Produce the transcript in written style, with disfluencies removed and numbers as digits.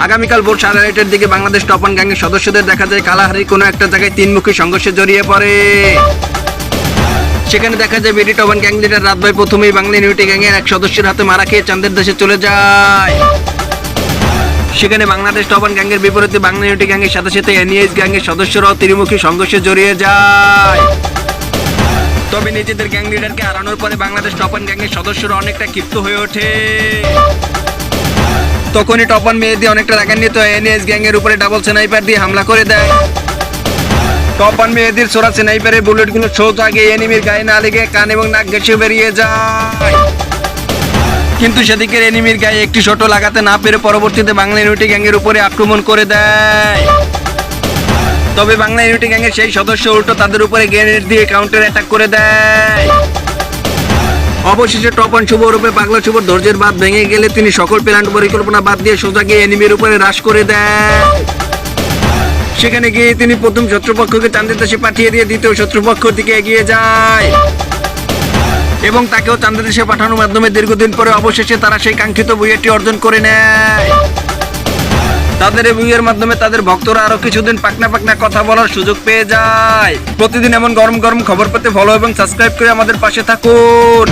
আগামীকাল ভোর 8:30টার দিকে বাংলাদেশ টপন গ্যাংয়ের সদস্যদের দেখা যায় কালাহারির কোনো একটা জায়গায় তিনমুখী সংঘর্ষে জড়িয়ে পড়ে। সেখানে দেখা যায় বিডি টপন গ্যাং লিডার রাত ভাই প্রথমেই বাংলা ইউনিটি গ্যাংয়ের এক সদস্যের হাতে মারা খেয়ে চাঁদের দেশে চলে যায়। সেখানে বাংলাদেশ টপন গ্যাংয়ের বিপরীতে বাংলা ইউনিটি গ্যাংয়ের সাথে সাথে এনইএস গ্যাংয়ের সদস্যরাও ত্রিমুখী সংঘর্ষে জড়িয়ে যায়। তবে নিজেদের গ্যাং লিডারকে হারানোর পরে বাংলাদেশ টপন গ্যাংয়ের সদস্যরা অনেকটা ক্ষিপ্ত হয়ে ওঠে। তখনই টপন মেহেদী অনেকটা রাগান্বিত এনএস গ্যাংয়ের উপরে ডাবল স্নাইপার দিয়ে হামলা করে দেয়। টপন মেহেদীর ছোড়া স্নাইপারের বুলেটগুলো সোজা গিয়ে এনিমির গায়ে না লেগে কান এবং নাক ঘেঁষে বেরিয়ে যায়। কিন্তু সেদিকের এনিমির গায়ে একটি শটও লাগাতে না পেরে পরবর্তীতে বাংলা ইউনিটি গ্যাংয়ের উপরে আক্রমণ করে দেয়। তবে বাংলা ইউনিটি গ্যাংয়ের সেই সদস্য উল্টো তাদের উপরে গ্রেনেড দিয়ে কাউন্টার অ্যাটাক করে দেয়। অবশেষে টপন শুভ রূপে পাগলা শুভর ধৈর্যের বাঁধ ভেঙে গেলে তিনি সকল প্ল্যান পরিকল্পনা বাদ দিয়ে সোজা গিয়ে এনিমির উপরে হ্রাস করে দেয়। সেখানে গিয়ে তিনি প্রথম শত্রুপক্ষকে চাঁদের দেশে পাঠিয়ে দিয়ে দ্বিতীয় শত্রুপক্ষের দিকে এগিয়ে যায় এবং তাকেও চাঁদের দেশে পাঠানোর মাধ্যমে দীর্ঘদিন পরে অবশেষে তারা সেই কাঙ্ক্ষিত বুয়েটটি অর্জন করে নেয়। তাদের এই বুয়ের মাধ্যমে তাদের ভক্তরা আরো কিছুদিন পাকনা কথা বলার সুযোগ পেয়ে যায়। প্রতিদিন এমন গরম গরম খবর পেতে ফলো এবং সাবস্ক্রাইব করে আমাদের পাশে থাকুন।